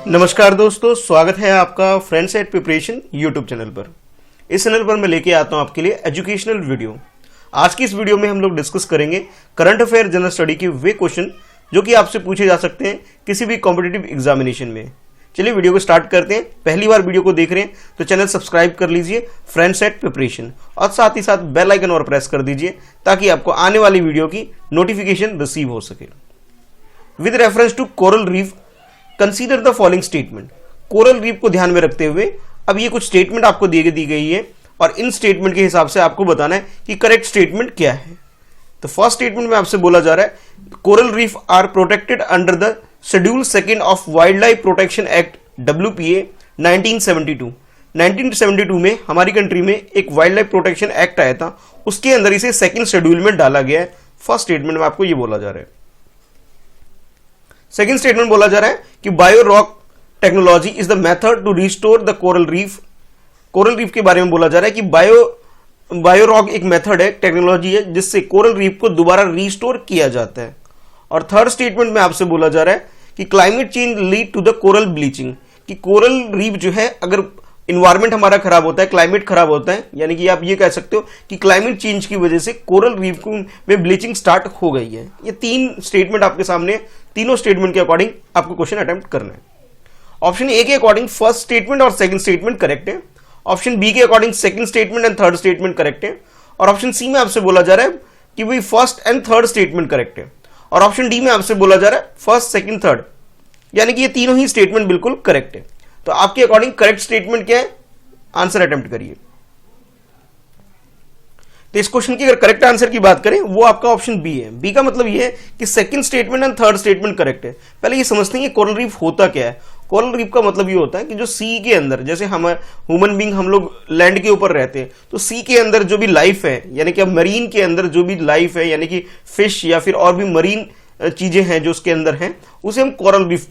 नमस्कार दोस्तों, स्वागत है आपका friends at preparation YouTube channel पर। इस चैनल पर मैं लेके आता हूं आपके लिए एजुकेशनल वीडियो। आज की इस वीडियो में हम लोग डिस्कस करेंगे करंट अफेयर जनरल स्टडी के वे क्वेश्चन जो कि आपसे पूछे जा सकते हैं किसी भी कॉम्पिटिटिव एग्जामिनेशन में। चलिए वीडियो को स्टार्ट करते हैं। पहली बार वीडियो को देख रहे हैं तो चैनल सब्सक्राइब कर लीजिए फ्रेंड्स एट प्रिपरेशन, और साथ ही साथ बेल आइकन और प्रेस कर दीजिए ताकि आपको आने वाली वीडियो की नोटिफिकेशन रिसीव हो सके। With reference to coral reef consider the following statement. Coral reef को ध्यान में रखते हुए अब ये कुछ स्टेटमेंट आपको दी गई है और इन स्टेटमेंट के हिसाब से आपको बताना है कि करेक्ट स्टेटमेंट क्या है। तो फर्स्ट स्टेटमेंट में आपसे बोला जा रहा है coral reef are protected under the schedule second of wildlife protection act WPA 1972। 1972 में हमारी कंट्री में एक वाइल्ड लाइफ प्रोटेक्शन एक्ट आया था, उसके अंदर इसे सेकेंड शेड्यूल में डाला गया है। फर्स्ट स्टेटमेंट में आपको ये बोला जा रहा है। सेकेंड स्टेटमेंट बोला जा रहा है कि bio rock technology is the method to restore the coral reef. Coral reef के बारे में बोला जा रहा है कि बायो रॉक एक मेथड है, टेक्नोलॉजी है जिससे कोरल रीफ को दोबारा रिस्टोर किया जाता है। और थर्ड स्टेटमेंट में आपसे बोला जा रहा है कि climate change lead to the coral bleaching, कि कोरल रीफ जो है अगर इन्वायरमेंट हमारा खराब होता है, क्लाइमेट खराब होता है, यानी कि आप ये कह सकते हो कि क्लाइमेट चेंज की वजह से कोरल रीफ में ब्लीचिंग स्टार्ट हो गई है। ये तीन स्टेटमेंट आपके सामने, तीनों स्टेटमेंट के अकॉर्डिंग आपको क्वेश्चन अटेम्प्ट करना है। ऑप्शन ए के अकॉर्डिंग फर्स्ट स्टेटमेंट और सेकंड स्टेटमेंट करेक्ट है। ऑप्शन बी के according second statement and third statement correct है। और ऑप्शन सी में आपसे बोला जा रहा है कि भाई first and third statement correct है। और ऑप्शन डी में आपसे बोला जा रहा है फर्स्ट सेकंड थर्ड, यानी कि ये तीनों ही स्टेटमेंट बिल्कुल करेक्ट है। तो आपके अकॉर्डिंग करेक्ट स्टेटमेंट क्या है, आंसर अटेम्प्ट करिए। तो इस क्वेश्चन की अगर करेक्ट आंसर की बात करें वो आपका ऑप्शन बी है। बी का मतलब ये है कि second statement and third statement correct है। पहले ये समझते हैं कि कोरल रीफ होता क्या है। कोरल रीफ का मतलब ये होता है कि जो सी के अंदर, जैसे हम ह्यूमन बीइंग हम लोग लैंड के ऊपर रहते हैं, तो सी के अंदर जो भी लाइफ है, यानी कि मरीन के अंदर जो भी लाइफ है, यानी कि फिश या फिर और भी मरीन चीजें हैं जो उसके अंदर हैं, उसे हम कोरल रीफ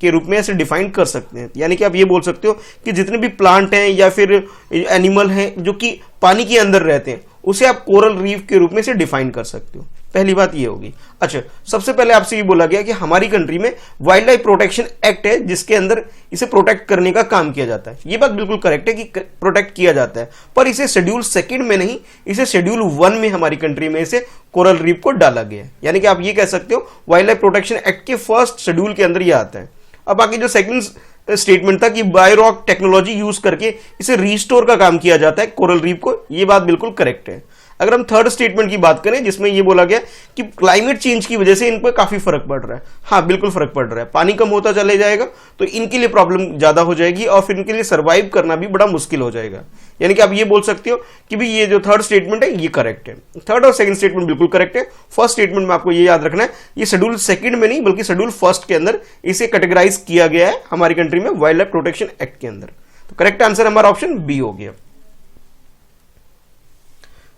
के रूप में ऐसे डिफाइन कर सकते हैं। यानी कि आप ये बोल सकते हो कि जितने भी प्लांट हैं या फिर एनिमल हैं जो कि पानी के अंदर रहते हैं, उसे आप कोरल रीफ के रूप में से डिफाइन कर सकते हो। पहली बात ये होगी। अच्छा, सबसे पहले आपसे ये बोला गया कि हमारी कंट्री में वाइल्ड लाइफ प्रोटेक्शन एक्ट है जिसके अंदर इसे प्रोटेक्ट करने का काम किया जाता है। ये बात बिल्कुल करेक्ट है कि प्रोटेक्ट किया जाता है, पर इसे शेड्यूल सेकंड में नहीं, इसे शेड्यूल 1 में हमारी कंट्री में इसे कोरल रीफ को डाला गया है। यानी कि आप ये कह सकते हो वाइल्ड लाइफ प्रोटेक्शन एक्ट के फर्स्ट शेड्यूल के अंदर ये आता है। अब बाकी जो सेकंड स्टेटमेंट था कि बायो रॉक टेक्नोलॉजी यूज करके इसे रिस्टोर का काम किया जाता है कोरल रीफ को, ये बात बिल्कुल करेक्ट है। अगर हम थर्ड स्टेटमेंट की बात करें जिसमें ये बोला गया कि क्लाइमेट चेंज की वजह से इन पर काफी फर्क पड़ रहा है, हाँ बिल्कुल फर्क पड़ रहा है। पानी कम होता चले जाएगा तो इनके लिए प्रॉब्लम ज्यादा हो जाएगी और फिर इनके लिए सर्वाइव करना भी बड़ा मुश्किल हो जाएगा। यानी कि आप ये बोल सकते हो कि भाई ये जो थर्ड स्टेटमेंट है ये करेक्ट है। थर्ड और सेकंड स्टेटमेंट बिल्कुल करेक्ट है। फर्स्ट स्टेटमेंट में आपको ये याद रखना है, ये शेड्यूल सेकंड में नहीं बल्कि शेड्यूल फर्स्ट के अंदर इसे कैटेगराइज किया गया है हमारी कंट्री में वाइल्ड लाइफ प्रोटेक्शन एक्ट के अंदर। तो करेक्ट आंसर हमारा ऑप्शन बी हो गया।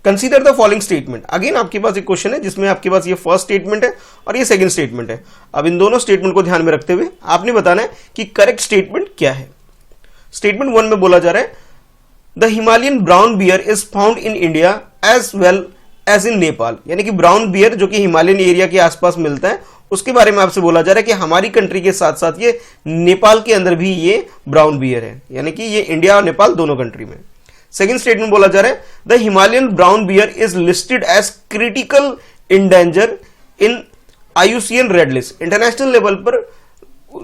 Consider the following statement. Again आपके पास एक क्वेश्चन है जिसमें आपके पास ये फर्स्ट स्टेटमेंट है और ये सेकंड स्टेटमेंट है। अब इन दोनों स्टेटमेंट को ध्यान में रखते हुए आपने बताना है कि करेक्ट स्टेटमेंट क्या है। स्टेटमेंट 1 में बोला जा रहा है the Himalayan brown bear is found in India as well as in Nepal. यानी कि ब्राउन बियर जो कि हिमालयन एरिया के आसपास मिलता है उसके बारे में आपसे बोला जा रहा है कि हमारी कंट्री के साथ साथ ये नेपाल के अंदर भी ये ब्राउन बियर है, यानी कि ये इंडिया और नेपाल दोनों कंट्री में। सेकेंड स्टेटमेंट बोला जा रहा है the Himalayan brown bear is listed as critical endanger in IUCN red list. International level पर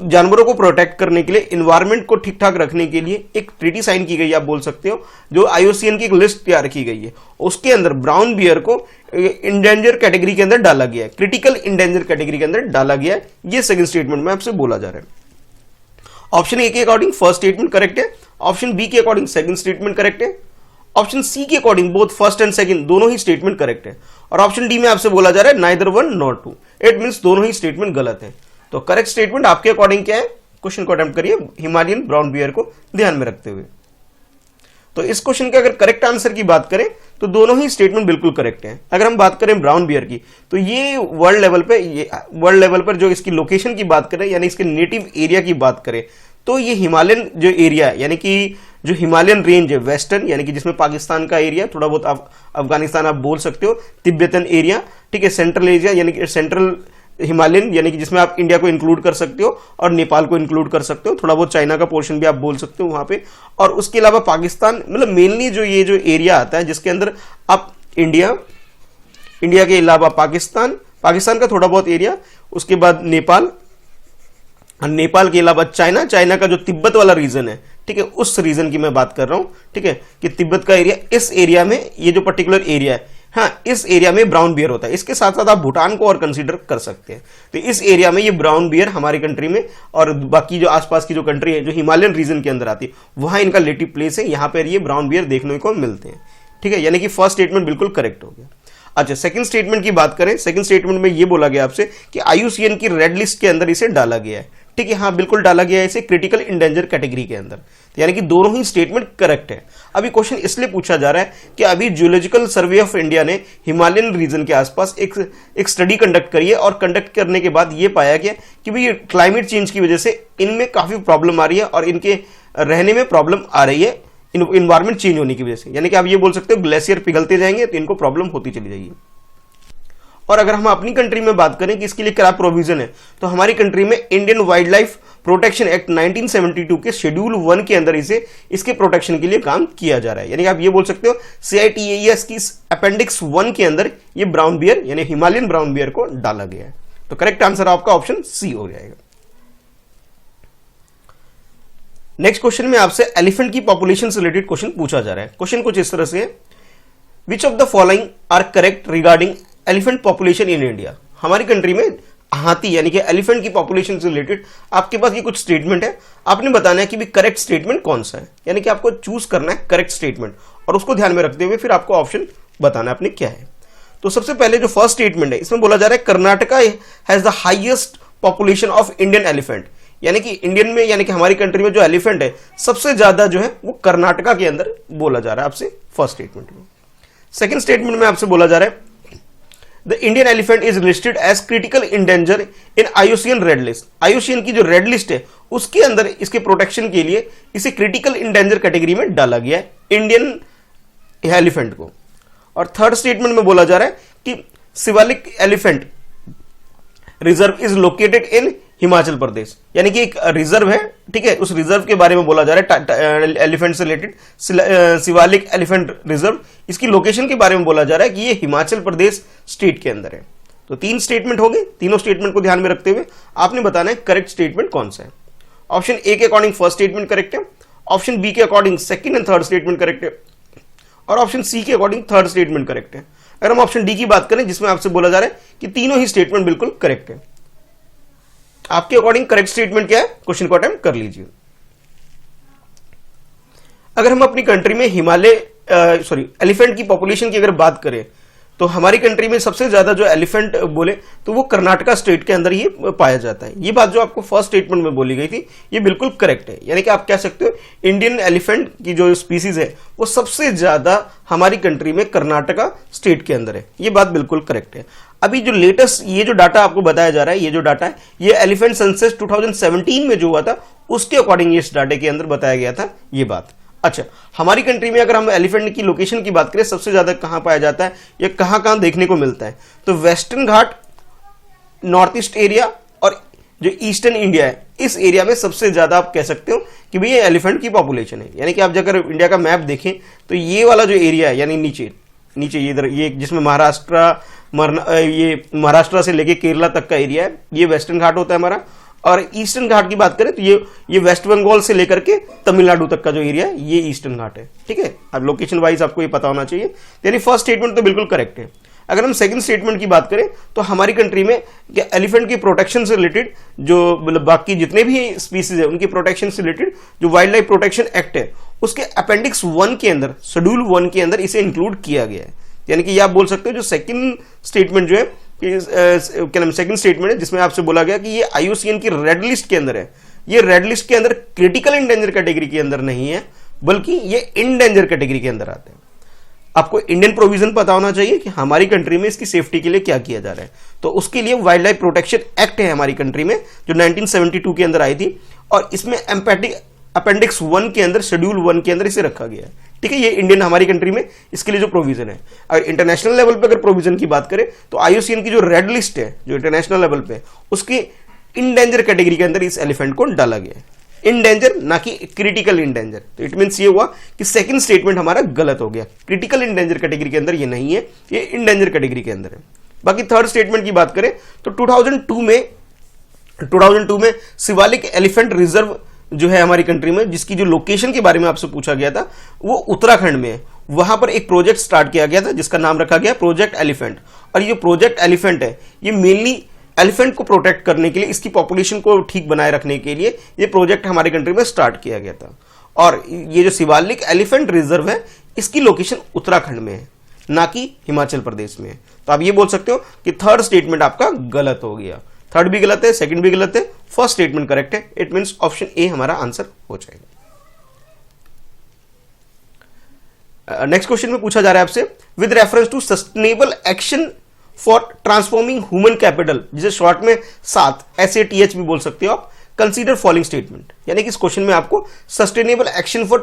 जानवरों को प्रोटेक्ट करने के लिए, इन्वायरमेंट को ठीक ठाक रखने के लिए एक ट्रीटी साइन की गई है, आप बोल सकते हो, जो IUCN की एक लिस्ट तैयार की गई है। उसके अंदर ब्राउन बियर को इंडेंजर कैटेगरी के अंदर डाला गया है, क्रिटिकल इंडेंजर कैटेगरी के अंदर डाला गया है। ये सेकंड स्टेटमेंट में आपसे बोला जा रहा है। ऑप्शन ए के अकॉर्डिंग फर्स्ट स्टेटमेंट करेक्ट है। ऑप्शन बी के अकॉर्डिंग सेकंड स्टेटमेंट करेक्ट है। ऑप्शन सी के according both first and second दोनों ही स्टेटमेंट करेक्ट है। और ऑप्शन डी में आपसे बोला जा रहा है neither one nor two, it means दोनों ही स्टेटमेंट गलत है। तो करेक्ट स्टेटमेंट आपके अकॉर्डिंग क्या है, क्वेश्चन को अटेम्प्ट करिए हिमालयन ब्राउन बियर को ध्यान में रखते हुए। तो इस क्वेश्चन के अगर करेक्ट आंसर की बात करें तो दोनों ही स्टेटमेंट बिल्कुल करेक्ट हैं। अगर हम बात करें ब्राउन बियर की तो ये वर्ल्ड लेवल पर जो इसकी लोकेशन की बात करें, यानी इसके नेटिव एरिया की बात करें, तो ये हिमालयन जो एरिया है, यानी कि जो हिमालयन रेंज है वेस्टर्न, यानी कि जिसमें पाकिस्तान का एरिया, थोड़ा बहुत अफगानिस्तान आप बोल सकते हो, तिब्बतन एरिया, ठीक है, सेंट्रल एरिया यानी कि सेंट्रल हिमालयन यानी कि जिसमें आप इंडिया को इंक्लूड कर सकते हो और नेपाल को इंक्लूड कर सकते हो, थोड़ा बहुत चाइना का पोर्शन भी आप बोल सकते हो वहां पे, और उसके अलावा पाकिस्तान, मतलब मेनली जो ये जो एरिया आता है जिसके अंदर आप इंडिया के अलावा पाकिस्तान का थोड़ा बहुत एरिया, उसके बाद नेपाल, और नेपाल के अलावा चाइना का जो तिब्बत वाला रीजन है, ठीक है, उस रीजन की मैं बात कर रहा हूं, ठीक है, कि तिब्बत का एरिया, इस एरिया में ये जो पर्टिकुलर एरिया है, हाँ, इस एरिया में ब्राउन बियर होता है। इसके साथ साथ आप भूटान को और कंसीडर कर सकते हैं। तो इस एरिया में ये ब्राउन बियर हमारी कंट्री में, और बाकी जो आसपास की जो कंट्री है जो हिमालयन रीजन के अंदर आती है, वहां इनका नेटिव प्लेस है, यहां पर ये ब्राउन बियर देखने को मिलते हैं, ठीक है। यानी कि फर्स्ट स्टेटमेंट बिल्कुल करेक्ट हो गया। अच्छा, सेकंड स्टेटमेंट की बात करें, सेकंड स्टेटमेंट में ये बोला गया आपसे कि IUCN की रेड लिस्ट के अंदर इसे डाला गया है, ठीक है, हाँ बिल्कुल डाला गया है इसे क्रिटिकल इंडेंजर कैटेगरी के अंदर। तो यानी कि दोनों ही स्टेटमेंट करेक्ट है। अभी क्वेश्चन इसलिए पूछा जा रहा है कि अभी जियोलॉजिकल सर्वे ऑफ इंडिया ने हिमालयन रीजन के आसपास एक स्टडी कंडक्ट करी है, और कंडक्ट करने के बाद ये पाया गया कि भाई क्लाइमेट चेंज की वजह से इनमें काफी प्रॉब्लम आ रही है, और इनके रहने में प्रॉब्लम आ रही है इन्वायरमेंट चेंज होने की वजह से। यानी कि आप ये बोल सकते हो ग्लेशियर पिघलते जाएंगे तो इनको प्रॉब्लम होती चली जाएगी। और अगर हम अपनी कंट्री में बात करें कि इसके लिए क्या प्रोविजन है, तो हमारी कंट्री में Indian wild life protection act 1972 के शेड्यूल 1 के अंदर इसके प्रोटेक्शन के लिए काम किया जा रहा है। यानी कि आप ये बोल सकते हो CITES की अपेंडिक्स 1 के अंदर ये ब्राउन बियर यानी हिमालयन ब्राउन बियर को डाला गया है। तो करेक्ट आंसर आपका ऑप्शन सी हो जाएगा। नेक्स्ट क्वेश्चन में आपसे एलिफेंट की पॉपुलेशन से रिलेटेड क्वेश्चन पूछा जा रहा है। क्वेश्चन कुछ इस तरह से है, which of the following are correct regarding elephant population in India. हमारी कंट्री में हाथी यानी कि एलिफेंट की पॉपुलेशन से रिलेटेड आपके पास ये कुछ स्टेटमेंट है, आपने बताना है कि भी करेक्ट स्टेटमेंट कौन सा है। यानी कि आपको चूज करना है करेक्ट स्टेटमेंट, और उसको ध्यान में रखते हुए फिर आपको ऑप्शन बताना है अपने क्या है। तो सबसे पहले जो फर्स्ट स्टेटमेंट है, इसमें बोला जा रहा है Karnataka has the highest population of Indian elephant. यानी कि इंडियन में यानी कि हमारी कंट्री में जो एलिफेंट है सबसे ज्यादा जो है वो कर्नाटका के अंदर बोला जा रहा है आपसे फर्स्ट स्टेटमेंट में। सेकंड स्टेटमेंट में आपसे बोला जा रहा है the Indian elephant is listed as critical endanger in IUCN red list. IUCN की जो रेड लिस्ट है उसके अंदर इसके प्रोटेक्शन के लिए इसे क्रिटिकल इंडेंजर कैटेगरी में डाला गया है इंडियन एलिफेंट को। और थर्ड स्टेटमेंट में बोला जा रहा है कि Shivalik elephant reserve is located in Himachal Pradesh. यानी कि एक रिजर्व है, ठीक है, उस रिजर्व के बारे में बोला जा रहा है एलिफेंट से रिलेटेड, शिवालिक एलिफेंट रिजर्व, इसकी लोकेशन के बारे में बोला जा रहा है कि ये हिमाचल प्रदेश स्टेट के अंदर है। तो तीन स्टेटमेंट हो गए, तीनों स्टेटमेंट को ध्यान में रखते हुए आपने बताना है करेक्ट स्टेटमेंट कौन सा है। ऑप्शन ए के अकॉर्डिंग फर्स्ट स्टेटमेंट करेक्ट है, ऑप्शन बी के according second and third statement correct है, और ऑप्शन सी के अकॉर्डिंग थर्ड स्टेटमेंट करेक्ट है। अगर हम ऑप्शन डी की बात करें जिसमें आपसे बोला जा रहा है कि तीनों ही स्टेटमेंट बिल्कुल करेक्ट है, आपके अकॉर्डिंग करेक्ट स्टेटमेंट क्या है, क्वेश्चन को अटेम्प्ट कर लीजिए। अगर हम अपनी कंट्री में एलिफेंट की पॉपुलेशन की अगर बात करें तो हमारी कंट्री में सबसे ज्यादा जो एलिफेंट बोले तो वो कर्नाटका स्टेट के अंदर ही पाया जाता है। ये बात जो आपको फर्स्ट स्टेटमेंट में बोली गई थी ये बिल्कुल करेक्ट है। यानी कि आप कह सकते हो इंडियन एलिफेंट की जो स्पीसीज है वो सबसे ज्यादा हमारी कंट्री में कर्नाटका स्टेट के अंदर है। ये बात बिल्कुल करेक्ट है। अभी जो लेटेस्ट ये जो डाटा आपको बताया जा रहा है, ये जो डाटा है ये एलिफेंट सेंसस 2017 में जो हुआ था उसके अकॉर्डिंग इस डाटे के अंदर बताया गया था ये बात। अच्छा, हमारी कंट्री में अगर हम एलिफेंट की लोकेशन की बात करें सबसे ज्यादा कहां पाया जाता है या कहां देखने को मिलता है, तो वेस्टर्न घाट, नॉर्थ ईस्ट एरिया और जो ईस्टर्न इंडिया है इस एरिया में सबसे ज्यादा आप कह सकते हो कि भाई ये एलिफेंट की पॉपुलेशन है। यानी कि आप अगर इंडिया का मैप देखें तो ये वाला जो एरिया है यानी नीचे ये इधर ये जिसमें महाराष्ट्र से लेके केरला तक का एरिया है ये वेस्टर्न घाट होता है हमारा, और ईस्टर्न घाट की बात करें तो ये वेस्ट बंगाल से लेकर के तमिलनाडु तक का जो एरिया है ये ईस्टर्न घाट है। ठीक है, अब लोकेशन वाइज आपको ये पता होना चाहिए। यानी फर्स्ट स्टेटमेंट तो बिल्कुल करेक्ट है। अगर हम सेकंड स्टेटमेंट की बात करें तो हमारी कंट्री में एलिफेंट की प्रोटेक्शन से रिलेटेड जो मतलब बाकी जितने भी स्पीसीज है उनकी प्रोटेक्शन से रिलेटेड जो वाइल्ड लाइफ प्रोटेक्शन एक्ट है उसके अपेंडिक्स 1 के अंदर, शेड्यूल 1 के अंदर इसे इंक्लूड किया गया है। यानी कि ये आप बोल सकते हो जो सेकंड स्टेटमेंट जो है क्या नाम सेकंड स्टेटमेंट है जिसमें आपसे बोला गया कि ये IUCN की रेड लिस्ट के अंदर है। ये रेड लिस्ट के अंदर क्रिटिकल इंडेंजर कैटेगरी के अंदर नहीं है बल्कि ये इंडेंजर कैटेगरी के अंदर आते हैं। आपको इंडियन प्रोविजन पता होना चाहिए कि हमारी कंट्री में इसकी सेफ्टी के लिए क्या किया जा रहा है। तो उसके लिए वाइल्ड लाइफ प्रोटेक्शन एक्ट है हमारी कंट्री में जो 1972 के अंदर आई थी, और इसमें अपेंडिक्स 1 के अंदर, शेड्यूल 1 के अंदर इसे रखा गया है। ठीक है, ये इंडियन हमारी कंट्री में इसके लिए जो प्रोविजन है। अगर इंटरनेशनल लेवल पे अगर प्रोविजन की बात करें तो IUCN की जो रेड लिस्ट है जो इंटरनेशनल लेवल पे, उसके इंडेंजर कैटेगरी के अंदर इस एलिफेंट को डाला गया है। इंडेंजर ना कि क्रिटिकल इंडेंजर। तो इट मीन्स ये हुआ कि सेकंड स्टेटमेंट हमारा गलत हो गया। क्रिटिकल इंडेंजर कैटेगरी के अंदर ये नहीं है, ये इंडेंजर कैटेगरी के अंदर है। बाकी थर्ड स्टेटमेंट की बात करें तो 2002 में शिवालिक एलिफेंट रिजर्व जो है हमारी कंट्री में, जिसकी जो लोकेशन के बारे में आपसे पूछा गया था वो उत्तराखंड में है। वहां पर एक प्रोजेक्ट स्टार्ट किया गया था जिसका नाम रखा गया प्रोजेक्ट एलिफेंट। और ये प्रोजेक्ट एलिफेंट है, ये मेनली एलिफेंट को प्रोटेक्ट करने के लिए, इसकी पॉपुलेशन को ठीक बनाए रखने के लिए ये प्रोजेक्ट हमारी कंट्री में स्टार्ट किया गया था। और ये जो शिवालिक एलिफेंट रिजर्व है इसकी लोकेशन उत्तराखंड में है, ना कि हिमाचल प्रदेश में है। तो आप ये बोल सकते हो कि थर्ड स्टेटमेंट आपका गलत हो गया। थर्ड भी गलत है, सेकंड भी गलत है, फर्स्ट स्टेटमेंट करेक्ट है। इट मींस ऑप्शन ए हमारा आंसर हो जाएगा। नेक्स्ट क्वेश्चन में पूछा जा रहा है आपसे, with reference to sustainable action for transforming human capital, जिसे शॉर्ट में सात SATH भी बोल सकते हो आप, कंसीडर फॉलोइंग स्टेटमेंट। यानी कि इस क्वेश्चन में आपको sustainable action for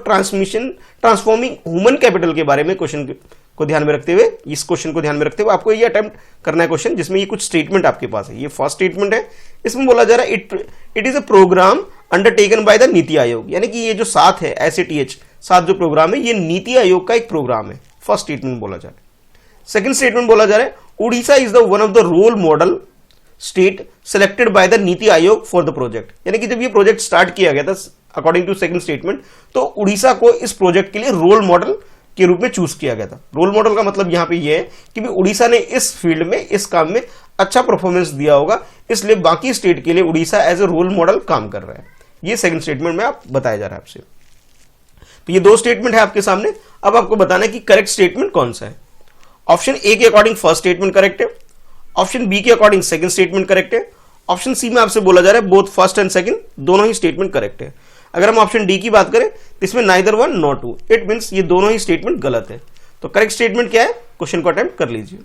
transforming human capital के बारे में क्वेश्चन को ध्यान में रखते हुए, इस क्वेश्चन को ध्यान में रखते हुए आपको ये अटेम्प्ट करना है क्वेश्चन जिसमें ये कुछ स्टेटमेंट आपके पास है। ये फर्स्ट स्टेटमेंट है, इसमें बोला जा रहा है it is a programme undertaken by the NITI Aayog. यानी कि ये जो सात है SATH, सात जो प्रोग्राम है ये नीति आयोग का एक प्रोग्राम है। फर्स्ट स्टेटमेंट बोला जा रहा है। सेकंड स्टेटमेंट बोला जा रहा है Orissa is the one of the role model state selected by the NITI Aayog for the project. यानी कि जब ये प्रोजेक्ट स्टार्ट किया गया था अकॉर्डिंग टू सेकंड स्टेटमेंट, तो उड़ीसा को इस प्रोजेक्ट के लिए रोल मॉडल के रूप में चूज किया गया था। रोल मॉडल का मतलब यहां पे ये है कि भी उड़ीसा ने इस फील्ड में, इस काम में अच्छा परफॉर्मेंस दिया होगा, इसलिए बाकी स्टेट के लिए Orissa as a role model काम कर रहा है। ये सेकंड स्टेटमेंट में आप बताया जा रहा है आपसे। तो ये दो स्टेटमेंट है आपके सामने। अब आपको बताना है कि करेक्ट स्टेटमेंट कौन सा है। ऑप्शन ए के अकॉर्डिंग फर्स्ट स्टेटमेंट करेक्ट है, ऑप्शन बी के अकॉर्डिंग सेकंड स्टेटमेंट करेक्ट है, ऑप्शन सी में आपसे बोला जा रहा है बोथ फर्स्ट एंड सेकंड दोनों ही स्टेटमेंट करेक्ट है। अगर हम ऑप्शन डी की बात करें तो इसमें neither one nor two, it means ये दोनों ही स्टेटमेंट गलत है। तो करेक्ट स्टेटमेंट क्या है, क्वेश्चन को अटेम्प्ट कर लीजिए।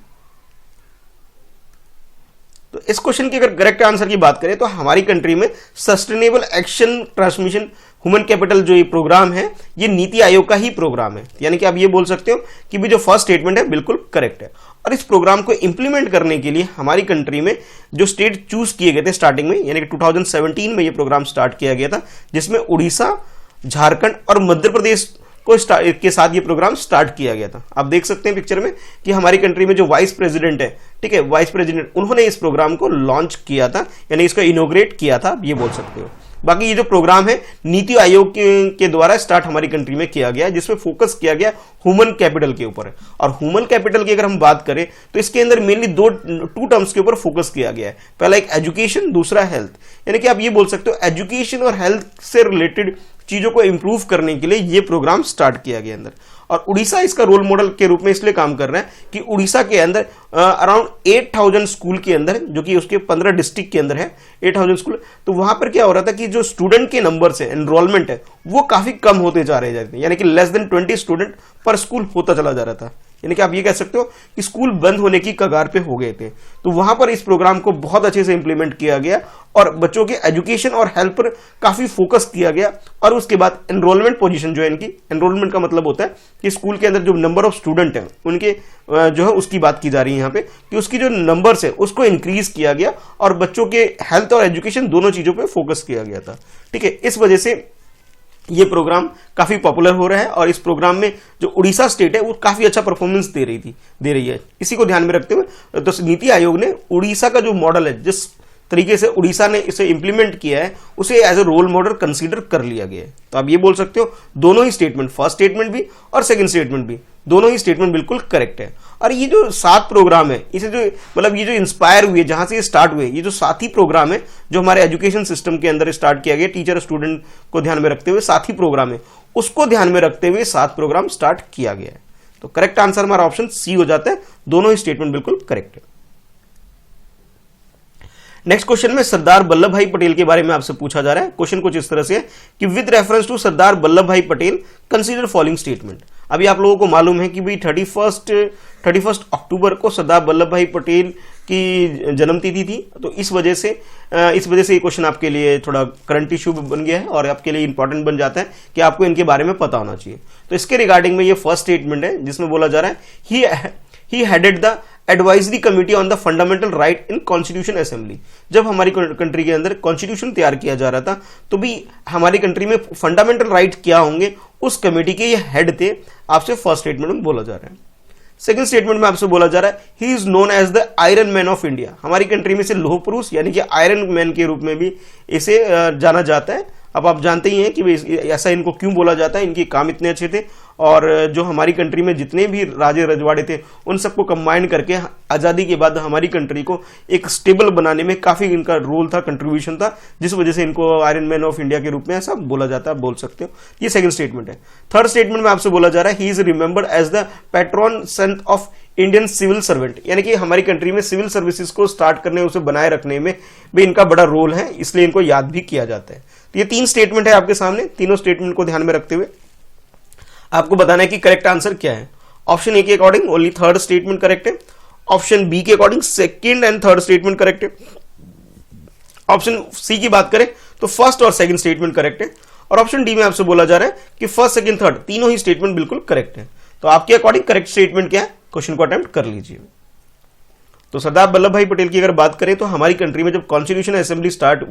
तो इस क्वेश्चन के अगर करेक्ट आंसर की बात करें तो हमारी कंट्री में sustainable action transmission human capital जो ये प्रोग्राम है ये नीति आयोग का ही प्रोग्राम है। यानी कि आप ये बोल सकते हो कि भी जो फर्स्ट स्टेटमेंट है बिल्कुल करेक्ट है। और इस प्रोग्राम को इंप्लीमेंट करने के लिए हमारी कंट्री में जो स्टेट चूज किए गए थे स्टार्टिंग में, यानी कि 2017 में ये प्रोग्राम स्टार्ट किया गया था, जिसमें उड़ीसा, झारखंड और मध्य प्रदेश को के साथ ये प्रोग्राम स्टार्ट किया गया था। आप देख सकते हैं पिक्चर में कि हमारी कंट्री में जो वाइस प्रेसिडेंट है, ठीक है, वाइस प्रेसिडेंट, उन्होंने इस प्रोग्राम को लॉन्च किया था, यानी इसको इनोग्रेट किया था, ये बोल सकते हो। बाकी ये जो प्रोग्राम है नीति आयोग के द्वारा स्टार्ट हमारी कंट्री में किया गया, जिसमें फोकस किया गया ह्यूमन कैपिटल के ऊपर। और ह्यूमन कैपिटल की अगर हम बात करें तो इसके अंदर मेनली टू टर्म्स के ऊपर फोकस किया गया है। पहला एक एजुकेशन, दूसरा हेल्थ। यानी कि आप ये बोल सकते हो एजुकेशन और हेल्थ से रिलेटेड चीजों को इंप्रूव करने के लिए ये प्रोग्राम स्टार्ट किया गया अंदर। और उड़ीसा इसका रोल मॉडल के रूप में इसलिए काम कर रहा है कि उड़ीसा के अंदर अराउंड 8000 स्कूल के अंदर, जो कि उसके 15 डिस्ट्रिक्ट के अंदर है 8000 स्कूल, तो वहां पर क्या हो रहा था कि जो स्टूडेंट के नंबर है, एनरोलमेंट है, वो काफी कम होते जा रहे थे। यानी कि लेस देन 20 स्टूडेंट पर स्कूल होता चला जा रहा था। यानी कि आप ये कह सकते हो कि स्कूल बंद होने की कगार पे हो गए थे। तो वहां पर इस प्रोग्राम को बहुत अच्छे से इंप्लीमेंट किया गया और बच्चों के एजुकेशन और हेल्थ पर काफी फोकस किया गया। और उसके बाद एनरोलमेंट पोजीशन जो है इनकी, एनरोलमेंट का मतलब होता है कि स्कूल के अंदर जो नंबर ऑफ स्टूडेंट है उनके जो है उसकी बात की जा रही है यहाँ पे, कि उसकी जो नंबर्स है उसको इंक्रीज किया गया और बच्चों के हेल्थ और एजुकेशन दोनों चीजों पर फोकस किया गया था। ठीक है, इस वजह से ये प्रोग्राम काफी पॉपुलर हो रहा है और इस प्रोग्राम में जो उड़ीसा स्टेट है वो काफी अच्छा परफॉर्मेंस दे रही है। इसी को ध्यान में रखते हुए तो नीति आयोग ने उड़ीसा का जो मॉडल है, जिस तरीके से उड़ीसा ने इसे इंप्लीमेंट किया है, उसे as a role model consider कर लिया गया है। तो आप ये बोल सकते हो दोनों ही स्टेटमेंट, फर्स्ट स्टेटमेंट भी और सेकंड स्टेटमेंट भी, दोनों ही स्टेटमेंट बिल्कुल करेक्ट है। और ये जो 7 प्रोग्राम है, इसे जो मतलब ये जो इंस्पायर हुए, जहां से ये स्टार्ट हुए, ये जो 7 ही प्रोग्राम है जो हमारे एजुकेशन सिस्टम के अंदर स्टार्ट किया गया, टीचर स्टूडेंट को ध्यान में रखते हुए 7 ही प्रोग्राम है, उसको ध्यान में रखते हुए 7 प्रोग्राम स्टार्ट किया गया है। तो करेक्ट आंसर हमारा ऑप्शन सी हो जाता है। दोनों ही स्टेटमेंट बिल्कुल करेक्ट है। नेक्स्ट क्वेश्चन में सरदार वल्लभ भाई पटेल के बारे में आपसे पूछा जा रहा है। क्वेश्चन कुछ इस तरह से है कि with reference to Sardar Vallabh भाई पटेल कंसीडर फॉलोइंग स्टेटमेंट। अभी आप लोगों को मालूम है कि भाई 31 अक्टूबर को सरदार वल्लभ भाई पटेल की जन्मतिथि थी, तो इस वजह से ये क्वेश्चन आपके लिए थोड़ा करंट इशू बन गया है और आपके लिए इंपॉर्टेंट बन जाता है कि आपको इनके बारे में पता होना चाहिए। तो इसके रिगार्डिंग में ये फर्स्ट स्टेटमेंट है जिसमें बोला जा रहा है he headed the advisory committee on the fundamental right in constitution assembly. जब हमारी कंट्री के अंदर कॉन्स्टिट्यूशन तैयार किया जा रहा था तो भी हमारी कंट्री में फंडामेंटल राइट क्या होंगे उस कमेटी के ये हेड थे, आपसे फर्स्ट स्टेटमेंट में बोला जा रहा है। सेकंड स्टेटमेंट में आपसे बोला जा रहा है he is known as the iron man of India. हमारी कंट्री में से लौह पुरुष यानी कि आयरन मैन के रूप में भी इसे जाना जाता है। अब आप जानते ही हैं कि ऐसा इनको क्यों बोला जाता है, इनके काम इतने अच्छे थे और जो हमारी कंट्री में जितने भी राजे रजवाड़े थे उन सबको कंबाइन करके आज़ादी के बाद हमारी कंट्री को एक स्टेबल बनाने में काफ़ी इनका रोल था, कंट्रीब्यूशन था, जिस वजह से इनको आयरन मैन ऑफ इंडिया के रूप में ऐसा बोला जाता है, बोल सकते हो। ये सेकंड स्टेटमेंट है। थर्ड स्टेटमेंट में आपसे बोला जा रहा है he is remembered as the patron saint of Indian civil servant, यानी कि हमारी कंट्री में सिविल सर्विसेज को स्टार्ट करने, उसे बनाए रखने में भी इनका बड़ा रोल है, इसलिए इनको याद भी किया जाता है। तो ये तीन स्टेटमेंट है आपके सामने। तीनों स्टेटमेंट को ध्यान में रखते हुए आपको बताना है कि करेक्ट आंसर क्या है। ऑप्शन ए के according only third statement correct है, ऑप्शन बी के according second and third statement correct है, ऑप्शन सी की बात करें तो फर्स्ट और सेकंड स्टेटमेंट करेक्ट है, और ऑप्शन डी में आपसे बोला जा रहा है कि फर्स्ट सेकंड थर्ड तीनों ही स्टेटमेंट बिल्कुल करेक्ट है। तो आपके अकॉर्डिंग करेक्ट स्टेटमेंट क्या है, क्वेश्चन को अटेम्प्ट कर लीजिए। तो सरदार वल्लभ भाई पटेल की अगर बात करें तो हमारी कंट्री में जब कॉन्स्टिट्यूशन असेंबली स्टार्ट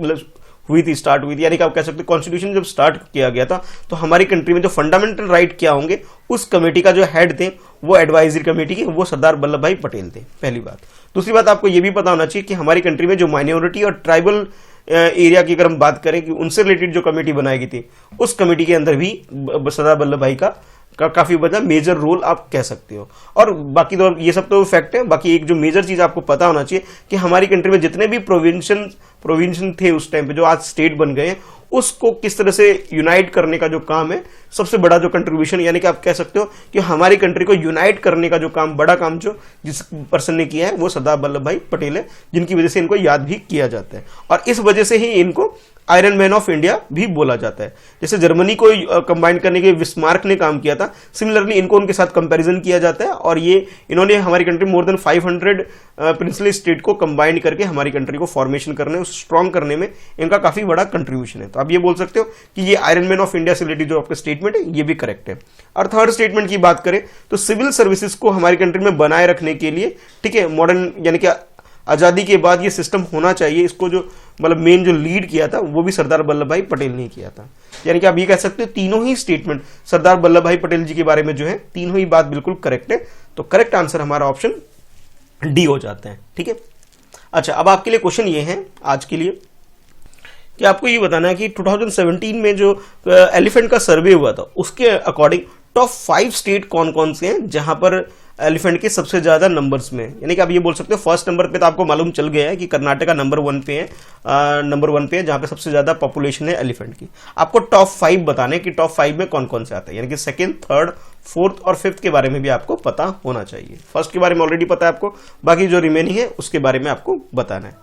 हुई थी यानी कि आप कह सकते हैं कॉन्स्टिट्यूशन जब स्टार्ट किया गया था तो हमारी कंट्री में जो फंडामेंटल राइट क्या होंगे उस कमेटी का जो हेड थे वो एडवाइजरी कमेटी के वो सरदार वल्लभ भाई पटेल थे, पहली बात। दूसरी बात आपको ये भी पता होना चाहिए कि हमारी कंट्री में जो माइनॉरिटी और ट्राइबल एरिया की अगर हम बात करें कि उनसे रिलेटेड जो कमेटी बनाई गई थी उस कमेटी के अंदर भी सरदार वल्लभ भाई का काफी बड़ा मेजर रोल आप कह सकते हो। और बाकी तो ये सब तो फैक्ट है, बाकी एक जो मेजर चीज आपको पता होना चाहिए कि हमारी कंट्री में जितने भी प्रोविंशन थे उस टाइम पे जो आज स्टेट बन गए उसको किस तरह से यूनाइट करने का जो काम है सबसे बड़ा जो कंट्रीब्यूशन, यानी कि आप कह सकते हो कि हमारी कंट्री को यूनाइट करने का जो काम, बड़ा काम जो जिस पर्सन ने किया है वो सरदार वल्लभ भाई पटेल है, जिनकी वजह से इनको याद भी किया जाता है और इस वजह से ही इनको आयरन मैन ऑफ इंडिया भी बोला जाता है। जैसे जर्मनी को कंबाइन करने के बिस्मार्क ने काम किया था, सिमिलरली इनको उनके साथ कंपैरिजन किया जाता है और ये इन्होंने हमारी country more than 500 princely state को कंबाइन करके हमारी कंट्री को फॉर्मेशन करने, स्ट्रॉन्ग करने में इनका काफी बड़ा कंट्रीब्यूशन है। तो आप ये बोल सकते हो कि ये आयरन मैन ऑफ इंडिया से रिलेटेड जो आपका स्टेटमेंट है ये भी करेक्ट है। और थर्ड स्टेटमेंट की बात करें तो सिविल सर्विसेज को हमारी कंट्री में बनाए रखने के लिए, ठीक है, मॉडर्न यानी कि आज़ादी के बाद ये सिस्टम होना चाहिए, इसको जो मतलब मेन जो लीड किया था वो भी सरदार वल्लभ भाई पटेल ने किया था। यानी कि आप ये कह सकते हो तीनों ही स्टेटमेंट सरदार वल्लभ भाई पटेल जी के बारे में जो है तीनों ही बात बिल्कुल करेक्ट है। तो करेक्ट आंसर हमारा ऑप्शन डी हो जाता है, ठीक है। अच्छा, अब आपके लिए क्वेश्चन ये है आज के लिए कि आपको ये बताना है कि 2017 में जो एलिफेंट का सर्वे हुआ था उसके अकॉर्डिंग टॉप 5 स्टेट कौन कौन से हैं जहां पर एलिफेंट के सबसे ज्यादा नंबर्स में, यानी कि आप ये बोल सकते हो फर्स्ट नंबर पे तो आपको मालूम चल गया है कि कर्नाटका नंबर 1 पे है जहां पे सबसे ज्यादा पॉपुलेशन है एलिफेंट की। आपको टॉप 5 बताने कि टॉप 5 में कौन कौन से आता है, यानी कि सेकंड, थर्ड, फोर्थ और फिफ्थ के बारे में भी आपको पता होना चाहिए। फर्स्ट के बारे में ऑलरेडी पता है आपको, बाकी जो रिमेनिंग है उसके बारे में आपको बताना है।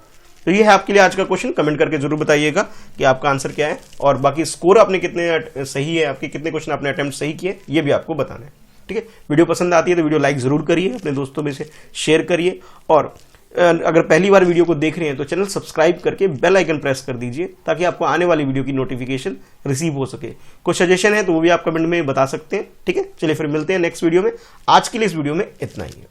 तो ये है आपके लिए आज का क्वेश्चन। कमेंट करके जरूर बताइएगा कि आपका आंसर क्या है और बाकी स्कोर आपने कितने सही है, आपके कितने क्वेश्चन आपने अटेम्प्ट सही किए ये भी आपको बताना है, ठीक है। वीडियो पसंद आती है तो वीडियो लाइक जरूर करिए, अपने दोस्तों में से शेयर करिए और अगर पहली बार वीडियो को देख रहे हैं तो चैनल सब्सक्राइब करके बेल आइकन प्रेस कर दीजिए ताकि आपको आने वाली वीडियो की नोटिफिकेशन रिसीव हो सके। कोई सजेशन है तो वो भी आप कमेंट में बता सकते हैं, ठीक है। चलिए फिर मिलते हैं नेक्स्ट वीडियो में। आज के लिए इस वीडियो में इतना ही है।